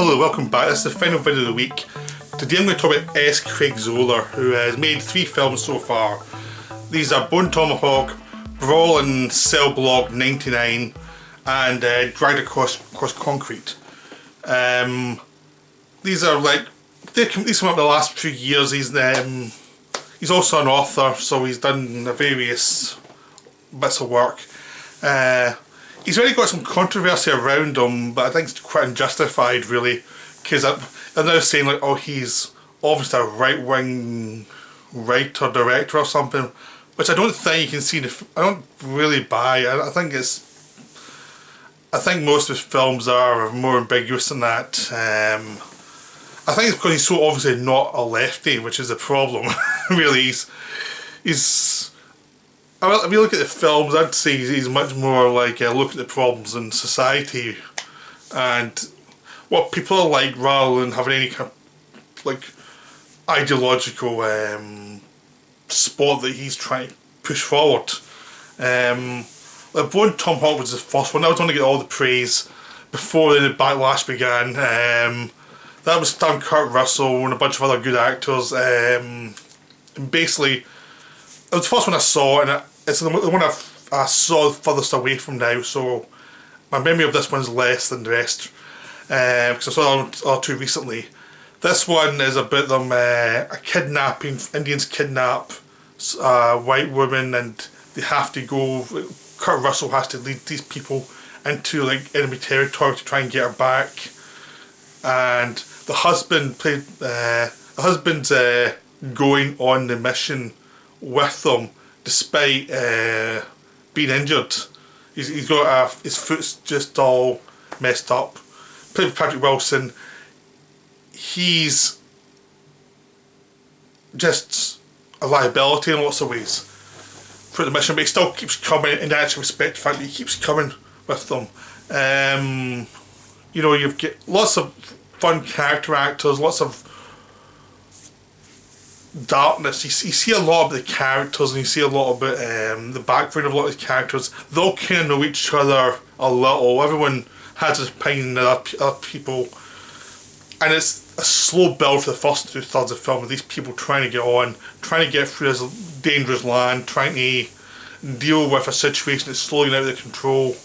Hello, welcome back. This is the final video of the week. Today I'm going to talk about S Craig Zahler, who has made 3 films so far. These are Bone Tomahawk, Brawl In Cell Block 99 and Dragged Across Concrete. These are like, these come up in the last few years. He's also an author, so he's done various bits of work. He's already got some controversy around him, but I think it's quite unjustified really, because they're now saying like, oh, he's obviously a right-wing writer, director or something, which I don't think you can see. I don't really buy. I think most of his films are more ambiguous than that. I think it's because he's so obviously not a lefty, which is the problem. Really, he's. If you look at the films, I'd say he's much more like look at the problems in society and what people are like, rather than having any kind of like ideological spot that he's trying to push forward. Like Bone Tomahawk was the first one. I was going to get all the praise before the backlash began. That was starring Kurt Russell and a bunch of other good actors. And basically, it was the first one I saw, and it's the one I saw furthest away from now, so my memory of this one's less than the rest, because I saw the other 2 recently. This one is about them, a kidnapping, Indians kidnap a white woman, and they have to go, Kurt Russell has to lead these people into like enemy territory to try and get her back, and the husband's going on the mission with them despite being injured. He's got his foot's just all messed up. Played with Patrick Wilson. He's just a liability in lots of ways for the mission, but he still keeps coming, and I actually respect the fact that he keeps coming with them. You know, you've got lots of fun character actors, lots of darkness. You see a lot of the characters, and you see a lot about the background of a lot of the characters. They all kind of know each other a little. Everyone has his opinion of other people, and it's a slow build for the first 2/3 of the film, with these people trying to get on, trying to get through this dangerous land, trying to deal with a situation that's slowly out of their control,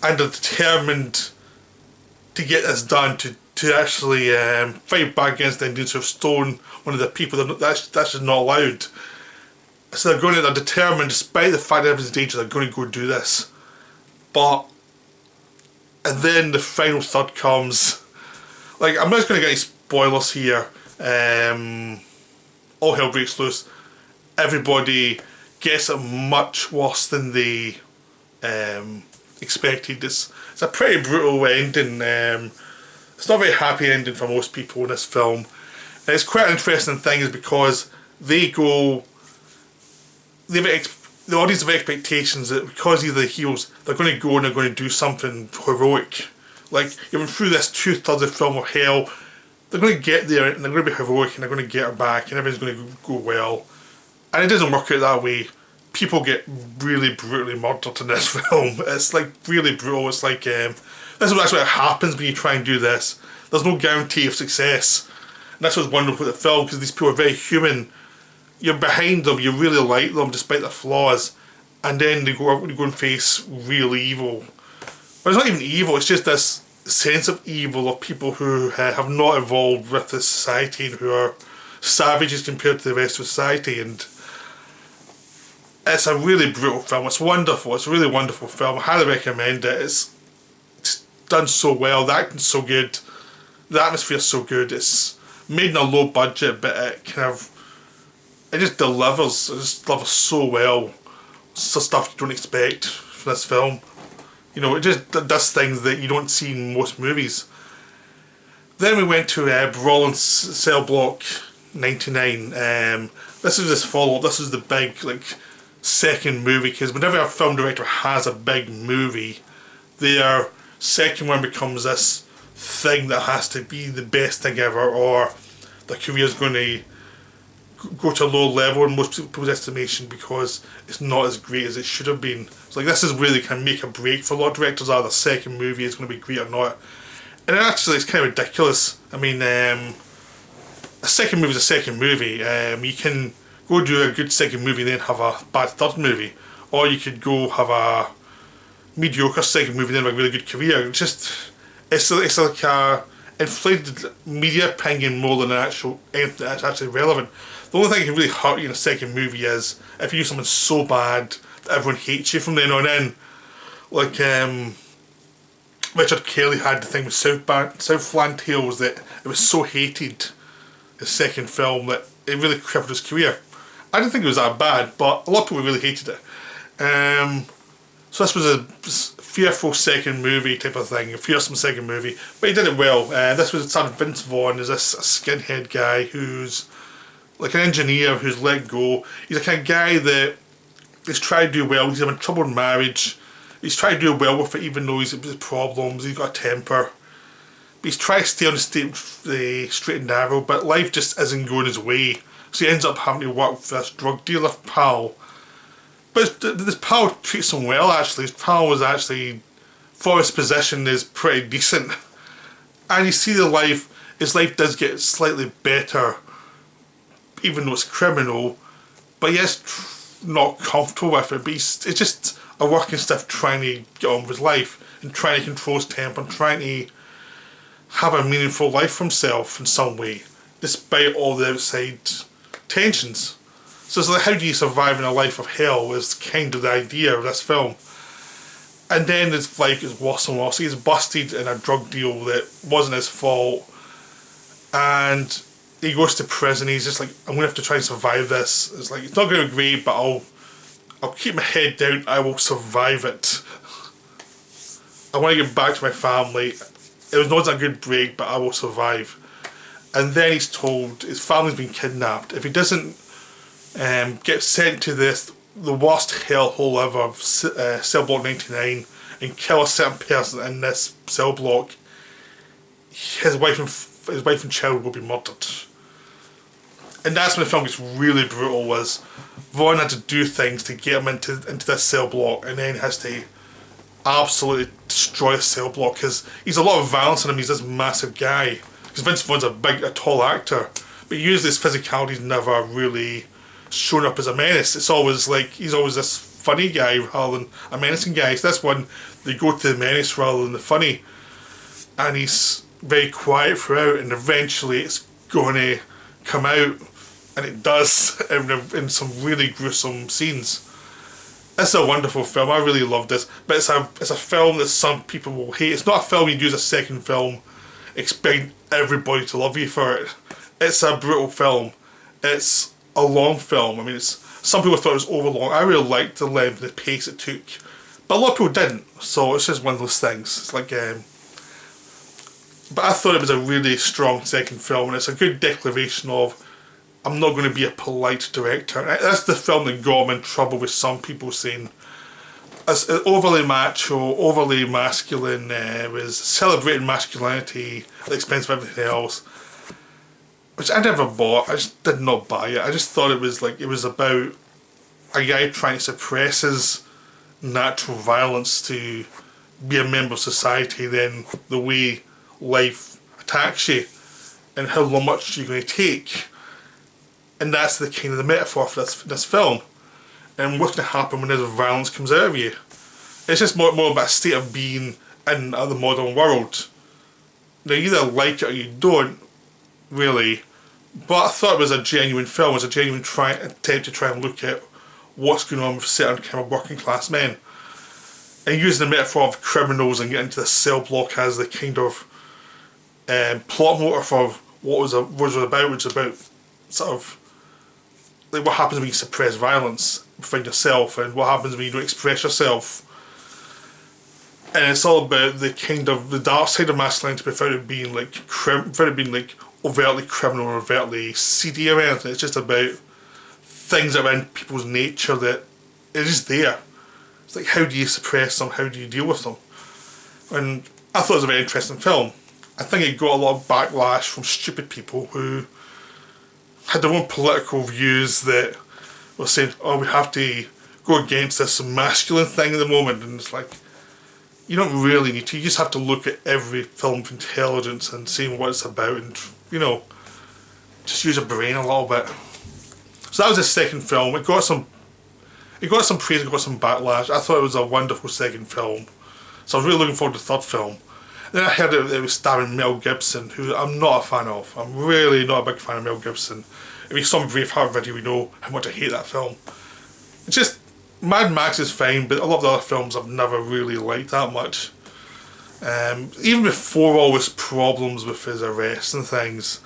and they're determined to get this done, to actually fight back against the Indians who have stolen one of the people. That's just not allowed. So they're determined, despite the fact that everything's danger, they're going to go do this. And then the final third comes. Like, I'm not just going to get any spoilers here. All hell breaks loose. Everybody gets it much worse than they expected. It's a pretty brutal ending. It's not a very happy ending for most people in this film. And it's quite an interesting thing, is because the audience have expectations that because these are the heroes, they're going to go and they're going to do something heroic. Like, even through this 2/3 of the film of hell, they're going to get there and they're going to be heroic and they're going to get her back and everything's going to go well. And it doesn't work out that way. People get really brutally murdered in this film. It's like really brutal. It's like, this is actually what happens when you try and do this. There's no guarantee of success. And that's what's wonderful with the film, because these people are very human. You're behind them, you really like them despite their flaws, and then they go and face real evil. But it's not even evil, it's just this sense of evil of people who have not evolved with this society and who are savages compared to the rest of society. And it's a really brutal film. It's wonderful. It's a really wonderful film. I highly recommend it. It's done so well. The acting's so good. The atmosphere's so good. It's made in a low budget, but it just delivers. It just delivers so well. It's the stuff you don't expect from this film. You know, it just does things that you don't see in most movies. Then we went to Brawl In Cell Block 99. This is this follow-up. This is the big second movie, because whenever a film director has a big movie, their second one becomes this thing that has to be the best thing ever, or their career's going to go to a low level in most people's estimation because it's not as great as it should have been. So like, this is really kind of make a break for a lot of directors. Either second movie is going to be great or not. And actually, it's kind of ridiculous. I mean, a second movie is a second movie. You can go do a good second movie and then have a bad third movie. Or you could go have a mediocre second movie and then have a really good career. It's like a inflated media opinion more than anything that's actually relevant. The only thing that can really hurt you in a second movie is if you do something so bad that everyone hates you from then on in. Like, Richard Kelly had the thing with Southland Tales, that it was so hated, his second film, that it really crippled his career. I didn't think it was that bad, but a lot of people really hated it. So this was a fearful second movie type of thing, a fearsome second movie, but he did it well. This was starring Vince Vaughn as this skinhead guy who's like an engineer who's let go. He's a kind of guy that he's trying to do well. He's having trouble in marriage. He's trying to do well with it, even though he's got problems. He's got a temper. But he's trying to stay on the straight and narrow, but life just isn't going his way. So he ends up having to work with this drug dealer pal. But this pal treats him well, actually. His pal was actually, for his position, is pretty decent. And you see his life does get slightly better, even though it's criminal. But he is not comfortable with it. But it's just a working stuff trying to get on with his life and trying to control his temper and trying to have a meaningful life for himself in some way, despite all the outside tensions. So it's like, how do you survive in a life of hell is kind of the idea of this film. And then his life gets worse and worse. He's busted in a drug deal that wasn't his fault. And he goes to prison. He's just like, I'm going to have to try and survive this. It's like, it's not going to be great, but I'll keep my head down. I will survive it. I want to get back to my family. It was not a good break, but I will survive. And then he's told his family's been kidnapped. If he doesn't get sent to the worst hellhole ever, cell block 99, and kill a certain person in this cell block, his wife and child will be murdered. And that's when the film gets really brutal. Was Vaughn had to do things to get him into this cell block, and then has to absolutely destroy a cell block because he's a lot of violence in him. He's this massive guy. Because Vince Vaughn's a tall actor, but usually his physicality's never really shown up as a menace. It's always like he's always this funny guy rather than a menacing guy. So this one, they go to the menace rather than the funny, and he's very quiet throughout, and eventually it's going to come out, and it does in some really gruesome scenes. It's a wonderful film. I really love this, but it's a film that some people will hate. It's not a film you do as a second film expect everybody to love you for it. It's a brutal film. It's a long film. I mean, some people thought it was over long. I really liked the length, the pace it took, but a lot of people didn't. So it's just one of those things. It's like, but I thought it was a really strong second film, and it's a good declaration of, I'm not going to be a polite director. And that's the film that got him in trouble with some people saying it's overly macho, overly masculine, was celebrating masculinity at the expense of everything else, which I never bought. I just did not buy it. I just thought it was about a guy trying to suppress his natural violence to be a member of society, then the way life attacks you and how much you're going to take. And that's the kind of the metaphor for this film. And what's going to happen when this violence comes out of you. It's just more about a state of being in the modern world. Now, you either like it or you don't, really. But I thought it was a genuine film. It was a genuine attempt to try and look at what's going on with certain kind of working class men. And using the metaphor of criminals and getting into the cell block as the kind of plot motive of what was about, which was about sort of like what happens when you suppress violence within yourself, and what happens when you don't express yourself. And it's all about the kind of the dark side of masculinity without it being like overtly criminal or overtly seedy or anything. It's just about things that are in people's nature that are just there. It's like, how do you suppress them? How do you deal with them? And I thought it was a very interesting film. I think it got a lot of backlash from stupid people who had their own political views that were saying, oh, we have to go against this masculine thing at the moment. And it's like, you don't really need to. You just have to look at every film with intelligence and see what it's about, and you know, just use your brain a little bit. So that was the second film. It got some praise, it got some backlash. I thought it was a wonderful second film. So I was really looking forward to the third film. Then I heard it was starring Mel Gibson, who I'm not a fan of. I'm really not a big fan of Mel Gibson. If you saw my Braveheart video, you know how much I hate that film. It's just, Mad Max is fine, but a lot of the other films I've never really liked that much. Even before all his problems with his arrests and things,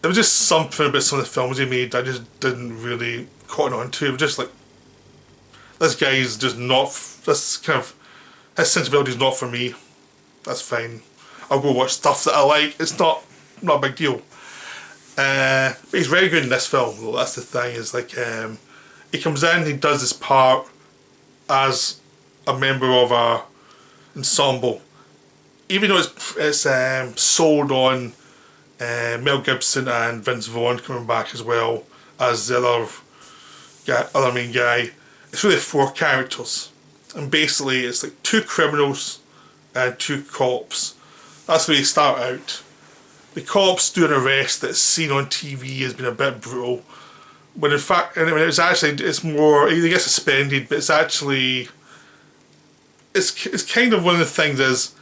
there was just something about some of the films he made that I just didn't really cotton on to. It was just like, this guy's just not, this kind of, his sensibility is not for me. That's fine. I'll go watch stuff that I like. It's not a big deal. But he's very good in this film, though. That's the thing. Is like he comes in, he does this part as a member of a ensemble, even though it's sold on Mel Gibson and Vince Vaughn coming back as well as the other main guy. It's really 4 characters, and basically it's like 2 criminals and 2 cops. That's where they start out. The cops do an arrest that's seen on TV has been a bit brutal, when in fact, it's more, he gets suspended, but it's actually, it's kind of one of the things is,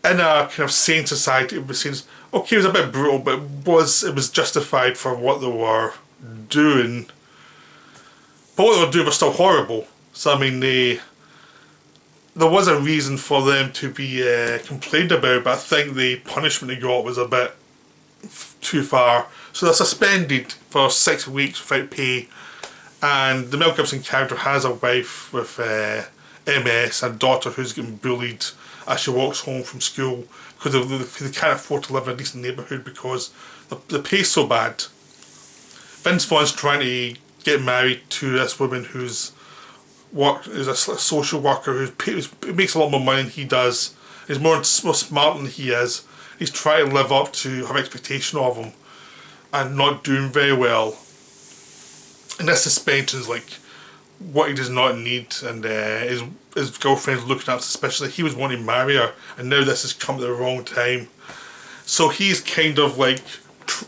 in a kind of sane society, it was seen as, okay, it was a bit brutal, but it was justified for what they were doing. But what they were doing was still horrible. So I mean, there was a reason for them to be complained about, but I think the punishment they got was a bit too far. So they're suspended for 6 weeks without pay, and the Mel Gibson character has a wife with MS and a daughter who's getting bullied as she walks home from school because they can't afford to live in a decent neighbourhood because the pay's so bad. Vince Vaughn's trying to get married to this woman who's a social worker who makes a lot more money than he does. He's more smart than he is. He's trying to live up to her expectation of him and not doing very well. And this suspension's like what he does not need, and his girlfriend's looking at suspiciously. He was wanting to marry her, and now this has come at the wrong time. So he's kind of like,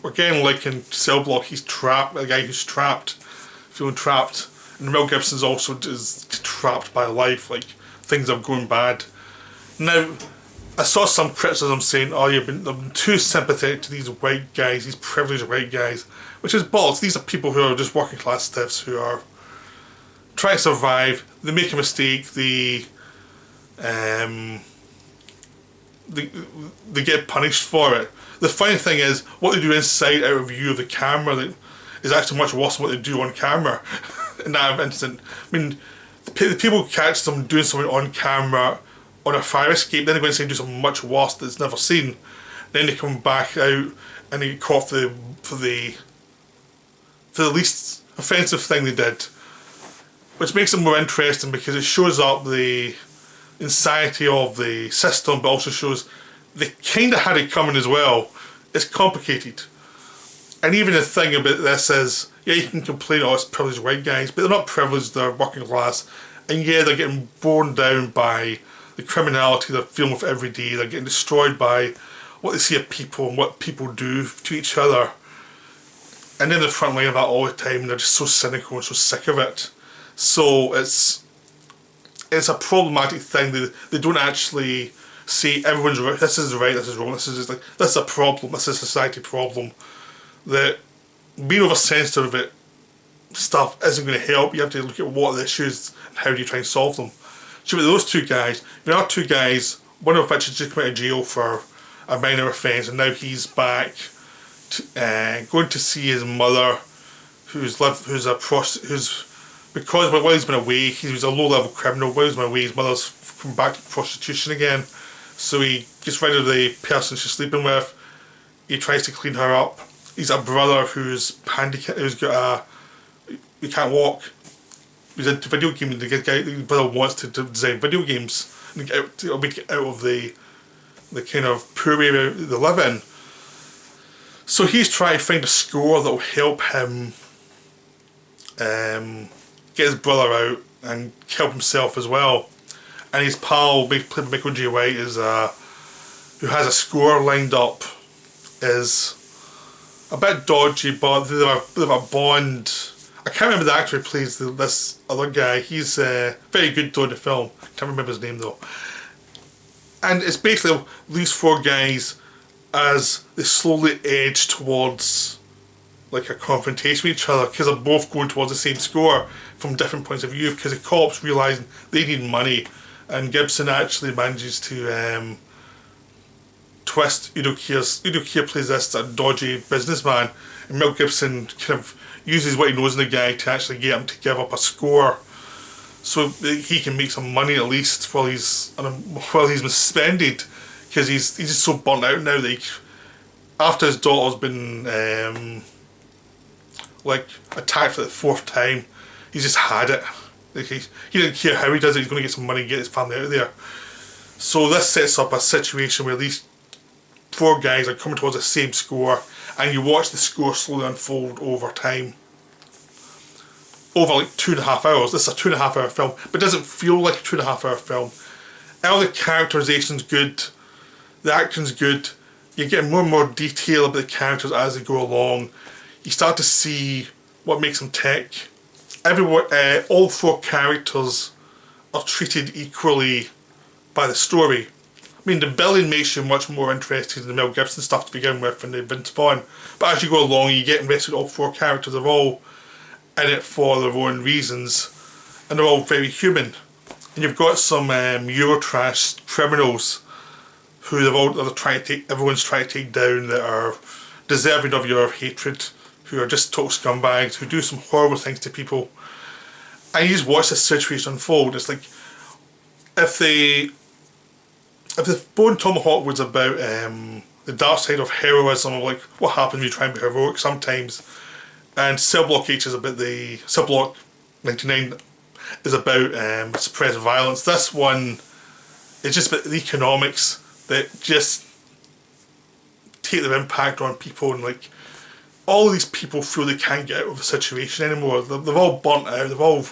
again, like in Cell Block, he's trapped, a guy who's trapped, feeling trapped. And Mel Gibson's also is trapped by life, like things are going bad. Now, I saw some criticism saying, oh, you've been too sympathetic to these white guys, these privileged white guys, which is bollocks. These are people who are just working class stiffs who are trying to survive. They make a mistake, they get punished for it. The funny thing is, what they do inside, out of view of the camera, is actually much worse than what they do on camera. In that instant, I mean, the people catch them doing something on camera on a fire escape, then they go inside and do something much worse that's never seen. Then they come back out and they get caught for the least offensive thing they did, which makes it more interesting because it shows up the insanity of the system, but also shows they kind of had it coming as well. It's complicated. And even the thing about this is, yeah, you can complain, oh, it's privileged white guys, but they're not privileged, they're working class. And yeah, they're getting borne down by the criminality they're dealing with every day. They're getting destroyed by what they see of people and what people do to each other. And they're in the front line of that all the time, and they're just so cynical and so sick of it. So it's a problematic thing. They don't actually say everyone's right, this is right, this is wrong, this is a problem, this is a society problem. That being oversensitive about stuff isn't going to help. You have to look at what are the issues and how do you try and solve them. So with those 2 guys, there are 2 guys, one of which has just come out of jail for a minor offence, and now he's back going to see his mother, because while he's been away, he was a low-level criminal. While he's been away, his mother's come back to prostitution again. So he gets rid of the person she's sleeping with. He tries to clean her up. He's a brother who's handicapped, he can't walk. He's into video games. The brother wants to design video games and get out of the kind of poor area they live in. So he's trying to find a score that will help him get his brother out and help himself as well. and his pal, played by Michael J. White, who has a score lined up, is a bit dodgy, but they have a bond. I can't remember the actor who plays this other guy. He's very good though in the film. I can't remember his name though. And it's basically these four guys as they slowly edge towards like a confrontation with each other, because they're both going towards the same score from different points of view, because the cops realising they need money, and Gibson actually manages to twist Udo Kier plays this dodgy businessman, and Mel Gibson kind of uses what he knows in the guy to actually get him to give up a score so he can make some money at least while he's suspended, because he's just so burnt out now that after his daughter's been like attacked for the 4th time, he's just had it. Like he didn't care how he does it, he's going to get some money and get his family out of there. So this sets up a situation where these 4 guys are coming towards the same score, and you watch the score slowly unfold over time. Over like 2.5 hours. This is a 2.5 hour film, but it doesn't feel like a 2.5 hour film. All the characterization's good, the acting's good, you're getting more and more detail about the characters as they go along. You start to see what makes them tick. All 4 characters are treated equally by the story. I mean, the billing makes you much more interested in the Mel Gibson stuff to begin with and the Vince Vaughn, but as you go along you get invested in all 4 characters. They're all in it for their own reasons, and they're all very human. And you've got some Eurotrash criminals who everyone's trying to take down, that are deserving of your hatred, who are just total scumbags, who do some horrible things to people. And you just watch this situation unfold. It's like, if the Bone Tomahawk was about the dark side of heroism, or like what happens when you try and be heroic sometimes, and Cell Block 99 is about suppressed violence, this one is just about the economics that just take their impact on people, and like all of these people feel they can't get out of the situation anymore. They've all burnt out, they've all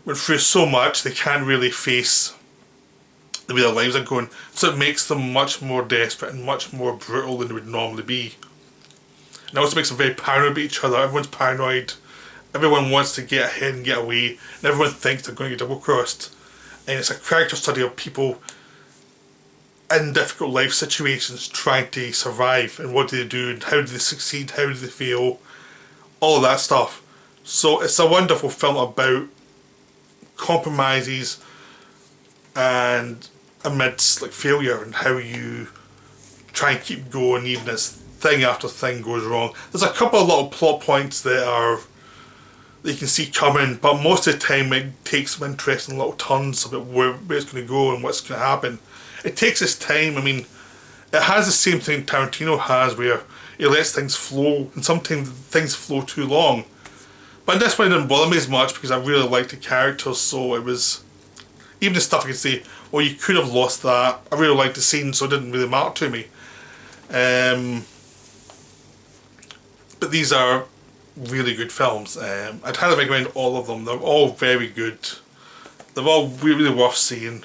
went through so much they can't really face the way their lives are going, so it makes them much more desperate and much more brutal than they would normally be. And it also makes them very paranoid about each other. Everyone's paranoid, everyone wants to get ahead and get away, and everyone thinks they're going to get double crossed. And it's a character study of people in difficult life situations trying to survive, and what do they do, and how do they succeed, how do they fail, all of that stuff. So it's a wonderful film about compromises and amidst like failure, and how you try and keep going even as thing after thing goes wrong. There's a couple of little plot points that you can see coming, but most of the time it takes some interesting little turns about where it's going to go and what's going to happen. It takes its time. I mean, it has the same thing Tarantino has, where he lets things flow, and sometimes things flow too long. But this one didn't bother me as much because I really liked the characters, so it was, even the stuff I could say, well, you could have lost that. I really liked the scene, so it didn't really matter to me. But these are really good films. I'd highly recommend all of them. They're all very good. They're all really worth seeing.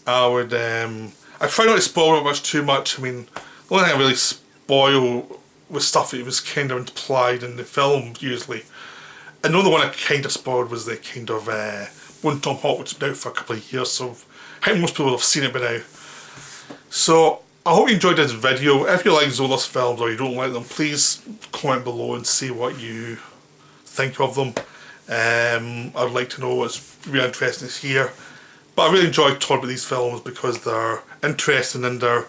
I try not to spoil it much too much. I mean, the only thing I really spoil was stuff that was kind of implied in the film usually. And the only one I kind of spoiled was the kind of Bone Tomahawk, which has been out for a couple of years, so I think most people have seen it by now. So I hope you enjoyed this video. If you like Zahler's films or you don't like them, please comment below and say what you think of them. I'd like to know. It's really interesting to hear. But I really enjoy talking about these films because they're interesting, and they're...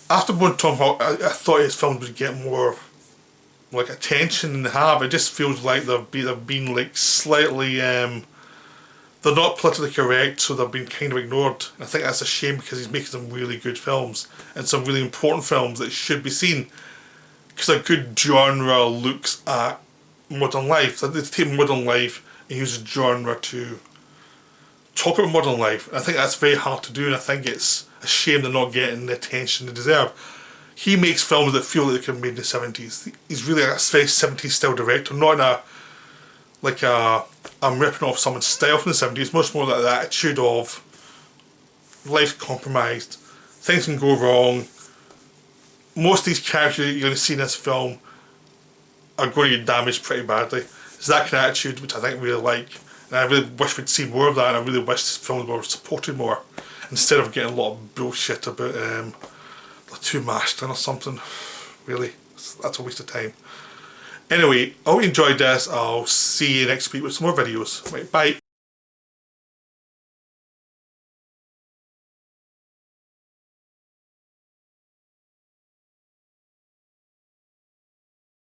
After Bone Tomahawk, I thought his films would get more like attention than they have. It just feels like they've been like slightly... they're not politically correct, so they've been kind of ignored. And I think that's a shame because he's making some really good films and some really important films that should be seen. Because a good genre looks at modern life. So they take modern life and use a genre to talk about modern life. And I think that's very hard to do, and I think it's a shame they're not getting the attention they deserve. He makes films that feel like they could have been made in the 70s. He's really a very 70s style director, not in a like I'm ripping off someone's style from the 70s, much more like the attitude of life's compromised, things can go wrong. Most of these characters you're going to see in this film are going to get damaged pretty badly. It's that kind of attitude which I think I really like, and I really wish we'd see more of that, and I really wish this film were supported more, instead of getting a lot of bullshit about the two masculine or something. Really, that's a waste of time. Anyway, I hope you enjoyed this. I'll see you next week with some more videos. Right, bye.